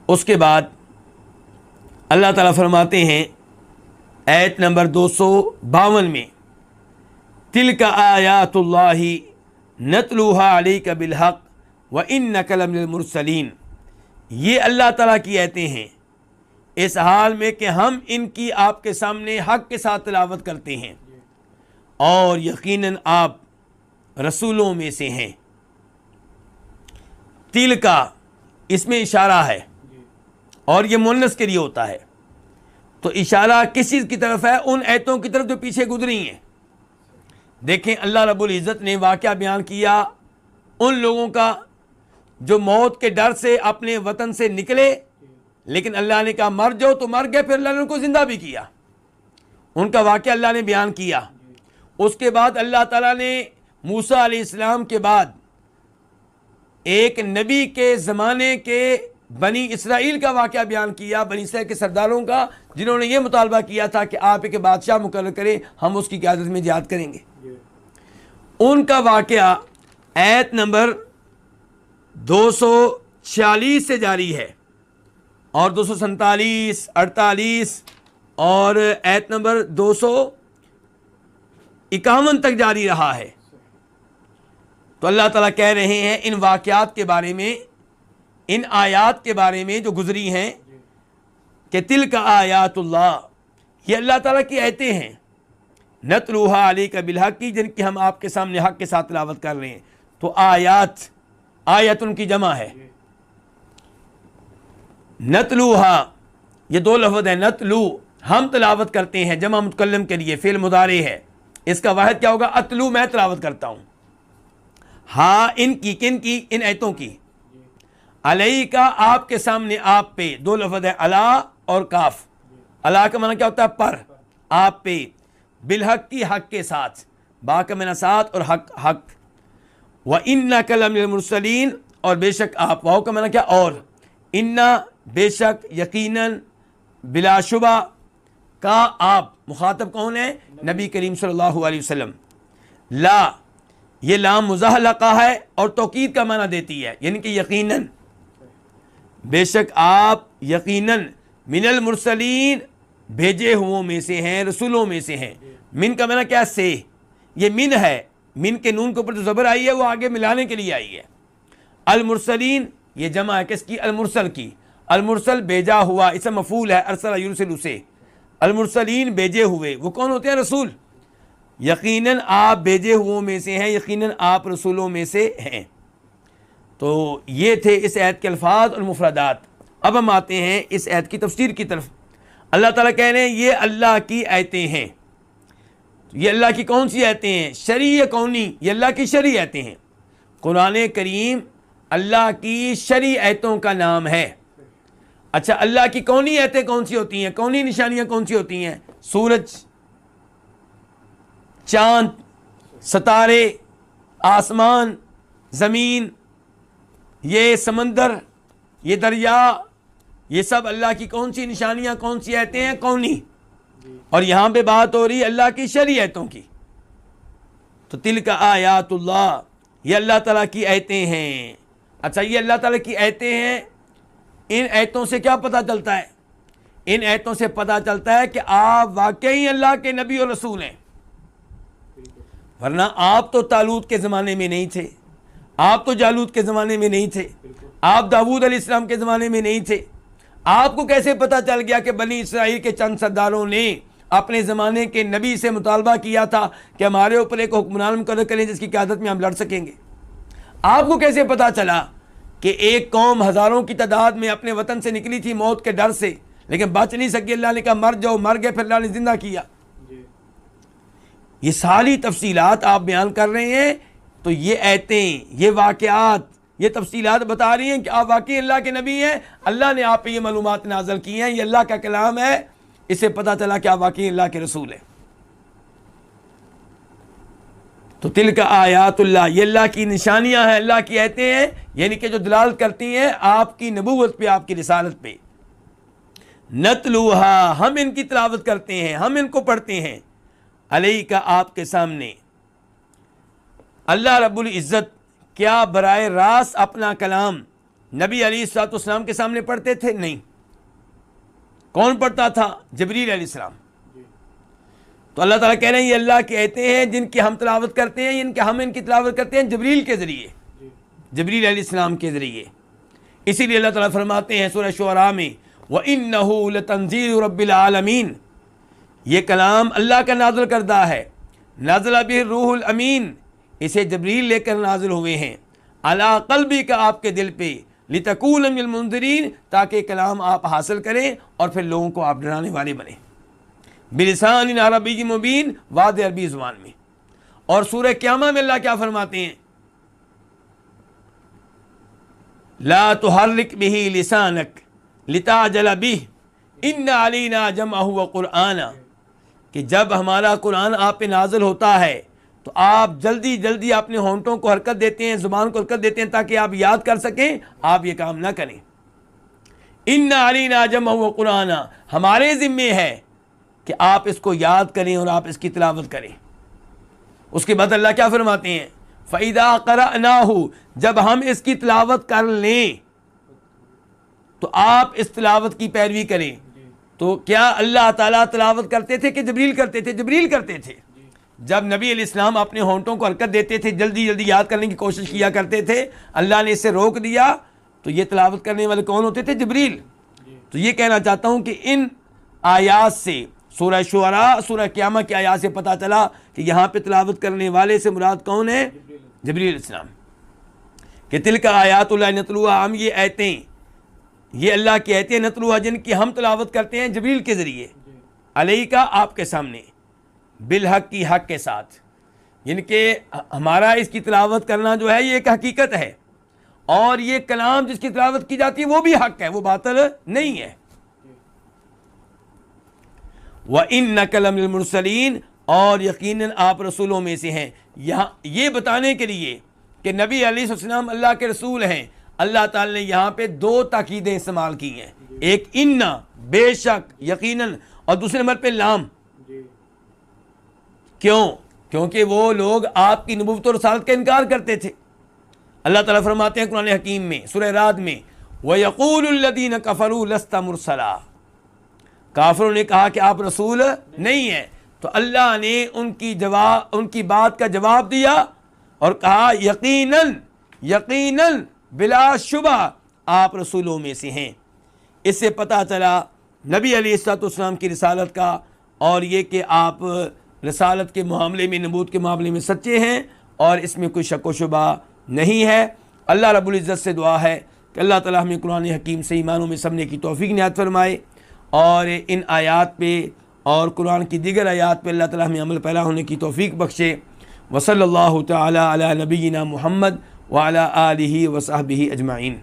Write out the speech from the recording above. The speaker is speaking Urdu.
اس کے بعد اللہ تعالیٰ فرماتے ہیں آیت نمبر 252 میں، تلک آیات اللہ نتلوها علیک بالحق وانک لمن المرسلین، یہ اللہ تعالیٰ کی آیتیں ہیں اس حال میں کہ ہم ان کی آپ کے سامنے حق کے ساتھ تلاوت کرتے ہیں اور یقیناً آپ رسولوں میں سے ہیں۔ تل کا اس میں اشارہ ہے اور یہ مؤنث کے لیے ہوتا ہے، تو اشارہ کس چیز کی طرف ہے؟ ان آیتوں کی طرف جو پیچھے گزری ہیں۔ دیکھیں اللہ رب العزت نے واقعہ بیان کیا ان لوگوں کا جو موت کے ڈر سے اپنے وطن سے نکلے، لیکن اللہ نے کہا مر جاؤ تو مر گئے، پھر اللہ نے ان کو زندہ بھی کیا، ان کا واقعہ اللہ نے بیان کیا۔ اس کے بعد اللہ تعالیٰ نے موسیٰ علیہ السلام کے بعد ایک نبی کے زمانے کے بنی اسرائیل کا واقعہ بیان کیا، بنی اسرائیل کے سرداروں کا، جنہوں نے یہ مطالبہ کیا تھا کہ آپ ایک بادشاہ مقرر کریں، ہم اس کی قیادت میں جہاد کریں گے۔ ان کا واقعہ آیت نمبر 246 سے جاری ہے اور 247، 48 اور آیت نمبر 251 تک جاری رہا ہے۔ تو اللہ تعالیٰ کہہ رہے ہیں ان واقعات کے بارے میں، ان آیات کے بارے میں جو گزری ہیں کہ تلک آیات اللہ، یہ اللہ تعالیٰ کی آیتیں ہیں، نتلوها علیک بالحق، جن کی ہم آپ کے سامنے حق کے ساتھ تلاوت کر رہے ہیں۔ تو آیت ان کی جمع ہے، نتلوها یہ دو لفظ ہیں، نتلو ہم تلاوت کرتے ہیں، جمع متکلم کے لیے فعل مضارع ہے، اس کا واحد کیا ہوگا؟ اتلو، میں تلاوت کرتا ہوں۔ ہاں ان کی، کن کی؟ ان آیتوں کی۔ علیہ کا آپ کے سامنے، آپ پہ، دو لفظ ہے علا اور کاف۔ علا کا معنی کیا ہوتا ہے؟ پر، آپ پہ، بالحق کی حق کے ساتھ، با کا معنی ساتھ اور حق۔ وَإِنَّكَ لَمِنَ الْمُرْسَلِينَ، اور بے شک آپ، واو کا معنی کیا؟ اور، اِنَّا بے شک، یقیناً، بلا شبہ، کا آپ، مخاطب کون ہے؟ نبی کریم صلی اللہ علیہ وسلم۔ لا، یہ لام مزحلقہ ہے اور توکید کا معنی دیتی ہے، یعنی کہ یقیناً، بے شک آپ یقیناً، من المرسلین، بھیجے ہوں میں سے ہیں، رسولوں میں سے ہیں۔ من کا معنی کیا؟ سے، یہ من ہے، من کے نون کے اوپر جو زبر آئی ہے وہ آگے ملانے کے لیے آئی ہے۔ المرسلین یہ جمع ہے کس کی؟ المرسل کی۔ المرسل بھیجا ہوا، اسم مفعول ہے، ارسل یرسل سے۔ المرسلین بھیجے ہوئے، وہ کون ہوتے ہیں؟ رسول۔ یقیناً آپ بھیجے ہوئوں میں سے ہیں، یقیناً آپ رسولوں میں سے ہیں۔ تو یہ تھے اس آیت کے الفاظ اور مفردات۔ اب ہم آتے ہیں اس آیت کی تفسیر کی طرف۔ اللہ تعالیٰ کہہ رہے ہیں یہ اللہ کی آیتیں ہیں۔ یہ اللہ کی کون سی آیتیں ہیں؟ شرعی یا کونی؟ یہ اللہ کی شرعی آیتیں ہیں۔ قرآن کریم اللہ کی شرعی آیتوں کا نام ہے۔ اچھا، اللہ کی کونی آیتیں کون سی ہوتی ہیں؟ کونی نشانیاں کون سی ہوتی ہیں؟ سورج، چاند، ستارے، آسمان، زمین، یہ سمندر، یہ دریا، یہ سب اللہ کی کون سی نشانیاں، کون سی آیتیں ہیں؟ کونی۔ اور یہاں پہ بات ہو رہی ہے اللہ کی شرعی آیتوں کی۔ تو تلک آیات اللہ، یہ اللہ تعالیٰ کی آیتیں ہیں۔ اچھا، یہ اللہ تعالیٰ کی آیتیں ہیں، ان آیتوں سے کیا پتہ چلتا ہے؟ ان آیتوں سے پتہ چلتا ہے کہ آپ واقعی اللہ کے نبی اور رسول ہیں، ورنہ آپ تو طالوت کے زمانے میں نہیں تھے، آپ تو جالوت کے زمانے میں نہیں تھے، آپ داؤد علیہ السلام کے زمانے میں نہیں تھے۔ آپ کو کیسے پتہ چل گیا کہ بنی اسرائیل کے چند سرداروں نے اپنے زمانے کے نبی سے مطالبہ کیا تھا کہ ہمارے اوپر ایک حکمران مقرر کریں جس کی قیادت میں ہم لڑ سکیں گے؟ آپ کو کیسے پتہ چلا کہ ایک قوم ہزاروں کی تعداد میں اپنے وطن سے نکلی تھی موت کے ڈر سے، لیکن بچ نہیں سکی؟ اللہ نے کہا مر جاؤ، مر گئے، پھر اللہ نے زندہ کیا۔ یہ ساری تفصیلات آپ بیان کر رہے ہیں، تو یہ آیتیں، یہ واقعات، یہ تفصیلات بتا رہی ہیں کہ آپ واقعی اللہ کے نبی ہیں، اللہ نے آپ پہ یہ معلومات نازل کی ہیں، یہ اللہ کا کلام ہے، اس سے پتہ چلا کہ آپ واقعی اللہ کے رسول ہیں۔ تو تلک آیات اللہ، یہ اللہ کی نشانیاں ہیں، اللہ کی آیتیں ہیں، یعنی کہ جو دلالت کرتی ہیں آپ کی نبوت پہ، آپ کی رسالت پہ۔ نتلوہا، ہم ان کی تلاوت کرتے ہیں، ہم ان کو پڑھتے ہیں، علیہ کا آپ کے سامنے۔ اللہ رب العزت کیا براہ راست اپنا کلام نبی علیہ الصلوۃ والسلام کے سامنے پڑھتے تھے؟ نہیں. کون پڑھتا تھا؟ جبریل علیہ السلام. تو اللہ تعالیٰ کہہ رہے ہیں یہ اللہ کے آیتیں ہیں جن کی ہم تلاوت کرتے ہیں، ہم ان کی تلاوت کرتے ہیں جبریل کے ذریعے، جبریل علیہ السلام کے ذریعے. اسی لیے اللہ تعالیٰ فرماتے ہیں سورہ شعراء میں وَإِنَّهُ لَتَنزِيلُ رَبِّ الْعَالَمِينَ، یہ کلام اللہ کا نازل کردہ ہے. نازل بہ الروح الامین، اسے جبریل لے کر نازل ہوئے ہیں. علی قلبی کا، آپ کے دل پہ. لتکون من المنذرین، تاکہ کلام آپ حاصل کریں اور پھر لوگوں کو آپ ڈرانے والے بنیں. بلسان عربی مبین، واضح عربی زبان میں. اور سورہ قیامہ میں اللہ کیا فرماتے ہیں؟ لا تحرک بہ لسانک لتعجل بہ ان علینا جمعہ وقرآنہ، کہ جب ہمارا قرآن آپ پہ نازل ہوتا ہے تو آپ جلدی جلدی اپنے ہونٹوں کو حرکت دیتے ہیں، زبان کو حرکت دیتے ہیں تاکہ آپ یاد کر سکیں. آپ یہ کام نہ کریں. ان علینا جمعہ وقرآنہ، ہمارے ذمے ہے کہ آپ اس کو یاد کریں اور آپ اس کی تلاوت کریں. اس کے بعد اللہ کیا فرماتے ہیں؟ فَإِذَا قَرَأْنَاهُ، جب ہم اس کی تلاوت کر لیں تو آپ اس تلاوت کی پیروی کریں. تو کیا اللہ تعالیٰ تلاوت کرتے تھے کہ جبریل کرتے تھے؟ جبریل کرتے تھے. جب نبی علیہ السلام اپنے ہونٹوں کو حرکت دیتے تھے، جلدی جلدی یاد کرنے کی کوشش کیا کرتے تھے، اللہ نے اس سے روک دیا. تو یہ تلاوت کرنے والے کون ہوتے تھے؟ جبریل. تو یہ کہنا چاہتا ہوں کہ ان آیات سے، سورہ شعراء، سورہ قیامہ کی آیات سے پتہ چلا کہ یہاں پہ تلاوت کرنے والے سے مراد کون ہے؟ جبریل علیہ السلام. کہ تلک آیات اللہ نتلوہا، ہم یہ آیتیں، یہ اللہ کی آیتیں نتلوہا جن کی ہم تلاوت کرتے ہیں جبریل کے ذریعے، علیہ کا، آپ کے سامنے، بالحق کی، حق کے ساتھ. یعنی کہ ہمارا اس کی تلاوت کرنا جو ہے یہ ایک حقیقت ہے، اور یہ کلام جس کی تلاوت کی جاتی ہے وہ بھی حق ہے، وہ باطل نہیں ہے. وَإِنَّكَ لَمِنَ الْمُرْسَلِينَ، اور یقیناً آپ رسولوں میں سے ہیں. یہاں یہ بتانے کے لیے کہ نبی علیہ السلام اللہ کے رسول ہیں، اللہ تعالی نے یہاں پہ دو تاکیدیں استعمال کی ہیں. ایک اِنَّا، بے شک، یقیناً، اور دوسرے نمبر پہ لام. کیوں؟ کیونکہ وہ لوگ آپ کی نبوت و رسالت کا انکار کرتے تھے. اللہ تعالیٰ فرماتے ہیں قرآن حکیم میں سورہ رعد میں وَيَقُولُ الَّذِينَ كَفَرُوا لَسْتَ مُرْسَلًا، کافروں نے کہا کہ آپ رسول نہیں ہیں. تو اللہ نے ان کی بات کا جواب دیا اور کہا یقیناً، یقیناً، بلا شبہ آپ رسولوں میں سے ہیں. اس سے پتہ چلا نبی علیہ الصلوۃ والسلام کی رسالت کا، اور یہ کہ آپ رسالت کے معاملے میں، نبوت کے معاملے میں سچے ہیں، اور اس میں کوئی شک و شبہ نہیں ہے. اللہ رب العزت سے دعا ہے کہ اللہ تعالیٰ ہمیں قرآن حکیم سے ایمانوں میں سمجھنے کی توفیق عنایت فرمائے، اور ان آیات پہ اور قرآن کی دیگر آیات پہ اللہ تعالیٰ ہمیں عمل پیرا ہونے کی توفیق بخشے. وصلی اللہ تعالی علی نبینا محمد وعلی آلہ وصحبہ اجمعین.